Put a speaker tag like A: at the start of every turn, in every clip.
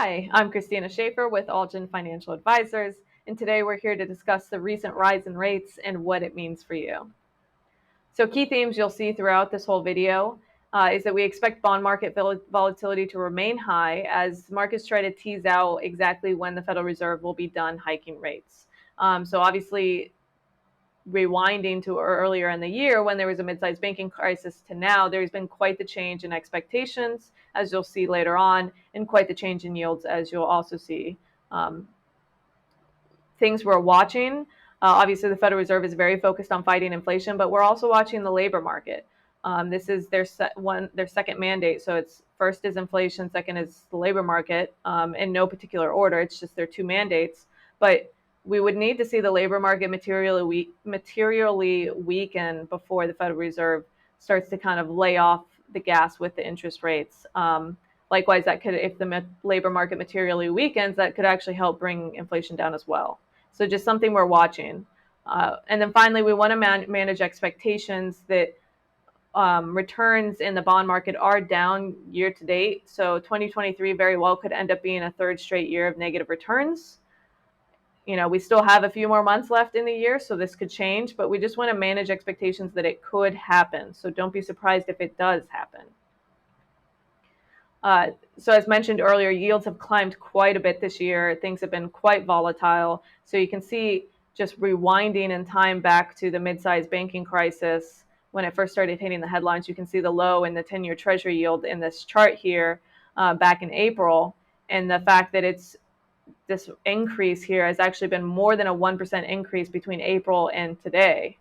A: Hi, I'm Christina Shaffer with AllGen Financial Advisors, and today we're here to discuss the recent rise in rates and what it means for you. So key themes you'll see throughout this whole video is that we expect bond market volatility to remain high as markets try to tease out exactly when the Federal Reserve will be done hiking rates. So obviously, rewinding to earlier in the year when there was a mid-sized banking crisis to now, there's been quite the change in expectations, as you'll see later on, and quite the change in yields, as you'll also see. Things we're watching, obviously the Federal Reserve is very focused on fighting inflation, but we're also watching the labor market. This is their second mandate. So it's first is inflation, second is the labor market, in no particular order. It's just their two mandates. But we would need to see the labor market materially weaken before the Federal Reserve starts to kind of lay off the gas with the interest rates. Likewise, that could, if the labor market materially weakens, that could actually help bring inflation down as well. So just something we're watching. And then finally, we want to manage expectations that returns in the bond market are down year to date. So 2023 very well could end up being a third straight year of negative returns. You know, we still have a few more months left in the year, so this could change, but we just want to manage expectations that it could happen. So don't be surprised if it does happen. So as mentioned earlier, yields have climbed quite a bit this year. Things have been quite volatile. So you can see just rewinding in time back to the mid-sized banking crisis when it first started hitting the headlines. You can see the low in the 10-year Treasury yield in this chart here back in April. And the fact that this increase here has actually been more than a 1% increase between April and today.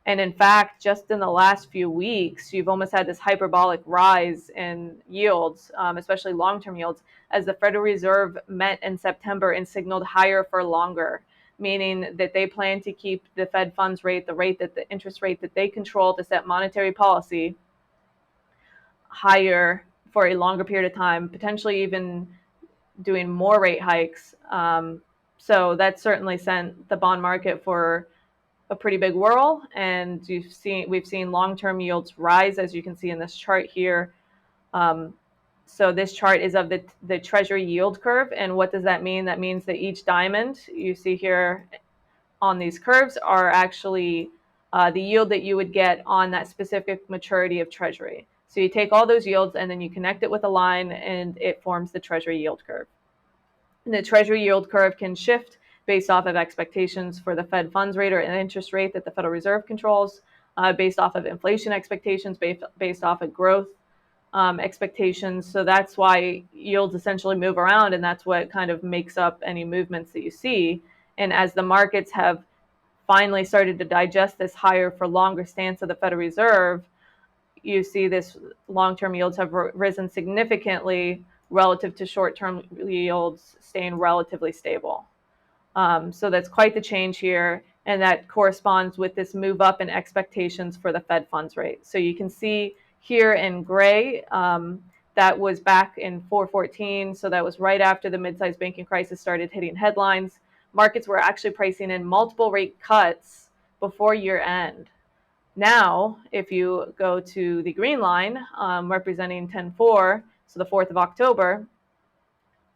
A: And in fact, just in the last few weeks, you've almost had this hyperbolic rise in yields, especially long-term yields, as the Federal Reserve met in September and signaled higher for longer, meaning that they plan to keep the Fed funds rate, the interest rate that they control to set monetary policy, higher for a longer period of time, potentially even doing more rate hikes. So that certainly sent the bond market for a pretty big whirl, and we've seen long-term yields rise, as you can see in this chart here. So this chart is of the Treasury yield curve, and what does that mean? That means that each diamond you see here on these curves are actually the yield that you would get on that specific maturity of Treasury. So you take all those yields and then you connect it with a line, and it forms the Treasury yield curve. And the Treasury yield curve can shift based off of expectations for the Fed funds rate or an interest rate that the Federal Reserve controls, based off of inflation expectations, based off of growth expectations. So that's why yields essentially move around, and that's what kind of makes up any movements that you see. And as the markets have finally started to digest this higher for longer stance of the Federal Reserve, you see this long-term yields have risen significantly relative to short-term yields staying relatively stable. So that's quite the change here, and that corresponds with this move up in expectations for the Fed funds rate. So you can see here in gray, that was back in 4/14, so that was right after the mid-sized banking crisis started hitting headlines. Markets were actually pricing in multiple rate cuts before year end. Now, if you go to the green line, representing 10/4, so the 4th of October,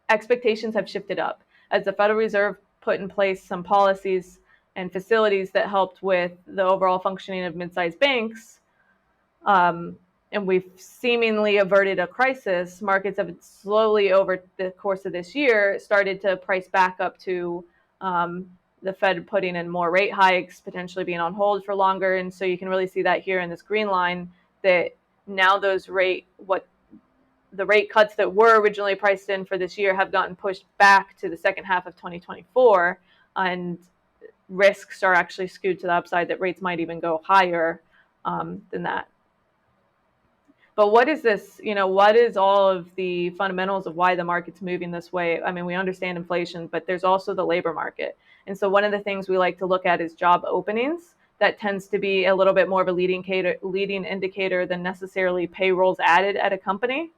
A: expectations have shifted up as the Federal Reserve put in place some policies and facilities that helped with the overall functioning of mid-sized banks, and we've seemingly averted a crisis. Markets have slowly, over the course of this year, started to price back up to the Fed putting in more rate hikes, potentially being on hold for longer. And so you can really see that here in this green line, that now the rate cuts that were originally priced in for this year have gotten pushed back to the second half of 2024, and risks are actually skewed to the upside that rates might even go higher than that. But what is this, what is all of the fundamentals of why the market's moving this way? I mean, we understand inflation, but there's also the labor market. And so one of the things we like to look at is job openings. That tends to be a little bit more of a leading indicator than necessarily payrolls added at a company.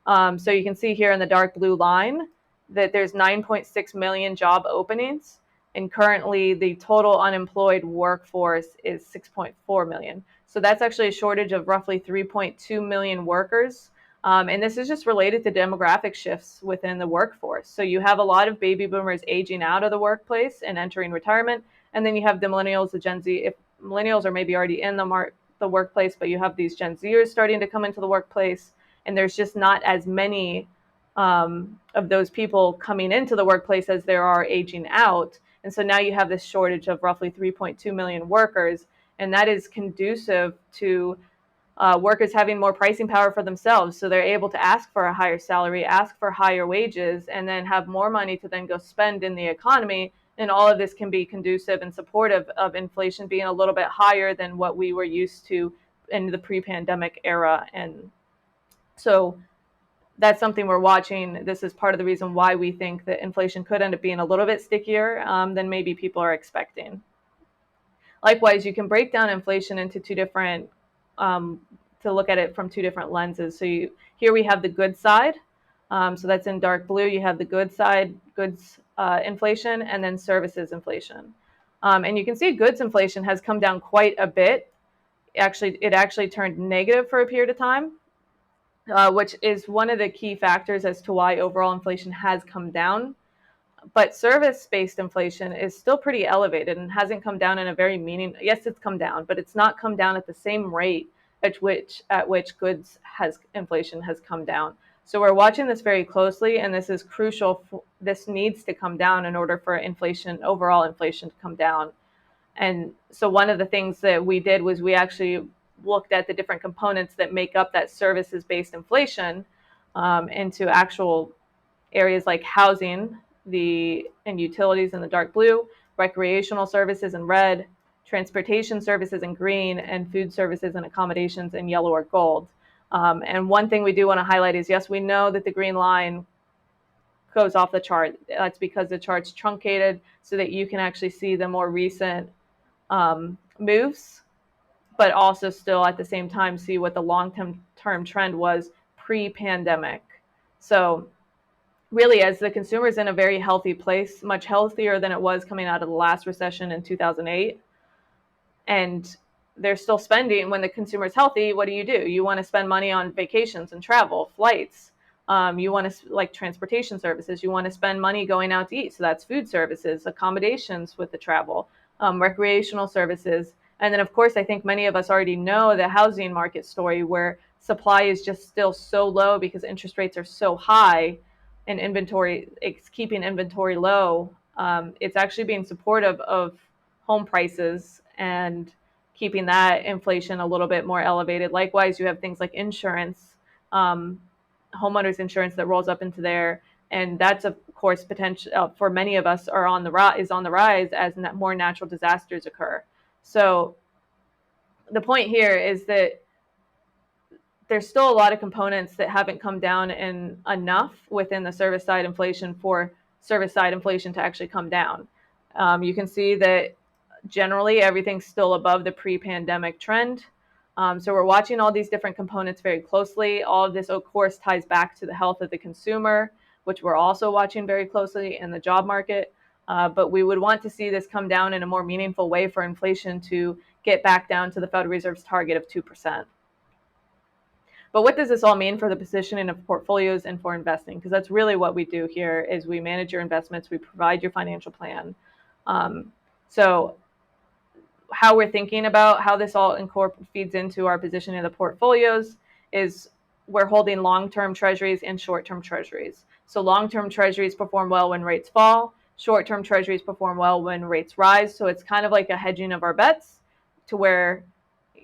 A: So you can see here in the dark blue line that there's 9.6 million job openings, and currently the total unemployed workforce is 6.4 million. So that's actually a shortage of roughly 3.2 million workers And this is just related to demographic shifts within the workforce. So you have a lot of baby boomers aging out of the workplace and entering retirement. And then you have the millennials, the Gen Z. If millennials are maybe already in the workplace, but you have these Gen Zers starting to come into the workplace. And there's just not as many of those people coming into the workplace as there are aging out. And so now you have this shortage of roughly 3.2 million workers. And that is conducive to workers having more pricing power for themselves. So they're able to ask for a higher salary, ask for higher wages, and then have more money to then go spend in the economy. And all of this can be conducive and supportive of inflation being a little bit higher than what we were used to in the pre-pandemic era. And so that's something we're watching. This is part of the reason why we think that inflation could end up being a little bit stickier than maybe people are expecting. Likewise, you can break down inflation into two different, to look at it from two different lenses. So here we have the good side. So that's in dark blue. You have the good side, goods inflation, and then services inflation. And you can see goods inflation has come down quite a bit. It actually turned negative for a period of time, which is one of the key factors as to why overall inflation has come down. But service-based inflation is still pretty elevated and hasn't come down in a very yes, it's come down, but it's not come down at the same rate at which goods inflation has come down. So we're watching this very closely, and this is crucial. This needs to come down in order for overall inflation to come down. And so one of the things that we did was we actually looked at the different components that make up that services-based inflation into actual areas like housing, and utilities in the dark blue, recreational services in red, transportation services in green, and food services and accommodations in yellow or gold. And one thing we do want to highlight is, yes, we know that the green line goes off the chart. That's because the chart's truncated so that you can actually see the more recent moves, but also still at the same time see what the long-term trend was pre-pandemic. So really, as the consumer is in a very healthy place, much healthier than it was coming out of the last recession in 2008. And they're still spending. When the consumer is healthy, what do? You want to spend money on vacations and travel, flights. You want to, like transportation services, you want to spend money going out to eat. So that's food services, accommodations with the travel, recreational services. And then, of course, I think many of us already know the housing market story, where supply is just still so low because interest rates are so high and it's keeping inventory low. It's actually being supportive of home prices and keeping that inflation a little bit more elevated. Likewise, you have things like insurance, homeowners insurance that rolls up into there, and that's of course potential for many of us is on the rise as more natural disasters occur. So the point here is that there's still a lot of components that haven't come down enough within the service side inflation for service side inflation to actually come down. You can see that generally everything's still above the pre-pandemic trend. So we're watching all these different components very closely. All of this, of course, ties back to the health of the consumer, which we're also watching very closely, in the job market. But we would want to see this come down in a more meaningful way for inflation to get back down to the Federal Reserve's target of 2%. But what does this all mean for the positioning of portfolios and for investing? Because that's really what we do here, is we manage your investments, we provide your financial plan. So how we're thinking about how this all feeds into our position in the portfolios is we're holding long-term treasuries and short-term treasuries. So long-term treasuries perform well when rates fall. Short-term treasuries perform well when rates rise. So it's kind of like a hedging of our bets, to where,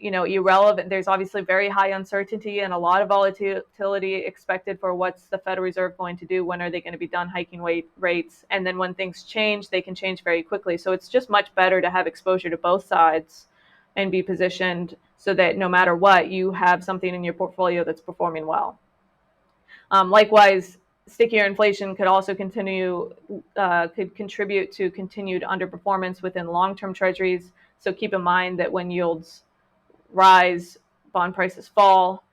A: irrelevant. There's obviously very high uncertainty and a lot of volatility expected for what's the Federal Reserve going to do. When are they going to be done hiking rates? And then when things change, they can change very quickly. So it's just much better to have exposure to both sides and be positioned so that no matter what, you have something in your portfolio that's performing well. Likewise, stickier inflation could also could contribute to continued underperformance within long-term treasuries. So keep in mind that when yields rise, bond prices fall.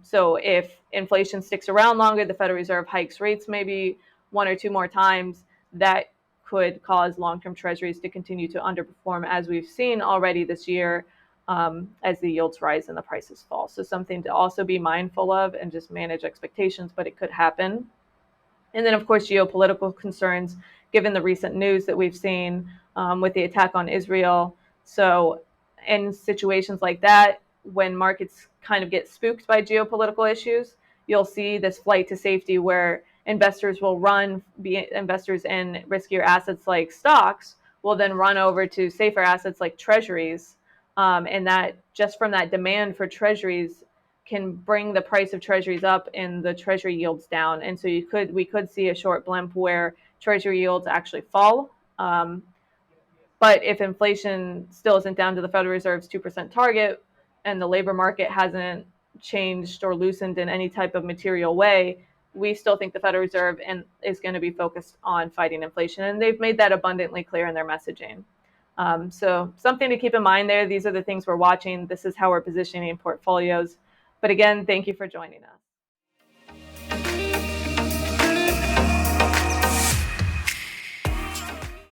A: So if inflation sticks around longer, the Federal Reserve hikes rates maybe one or two more times, that could cause long-term treasuries to continue to underperform, as we've seen already this year. as the yields rise and the prices fall. So something to also be mindful of and just manage expectations, but it could happen. And then, of course, geopolitical concerns, given the recent news that we've seen with the attack on Israel. So, in situations like that, when markets kind of get spooked by geopolitical issues, you'll see this flight to safety where investors will be investors in riskier assets like stocks will then run over to safer assets like treasuries. And that just from that demand for treasuries can bring the price of treasuries up and the treasury yields down. And so we could see a short blimp where treasury yields actually fall. But if inflation still isn't down to the Federal Reserve's 2% target and the labor market hasn't changed or loosened in any type of material way, we still think the Federal Reserve is going to be focused on fighting inflation. And they've made that abundantly clear in their messaging. So something to keep in mind there. These are the things we're watching. This is how we're positioning portfolios. But again, thank you for joining us.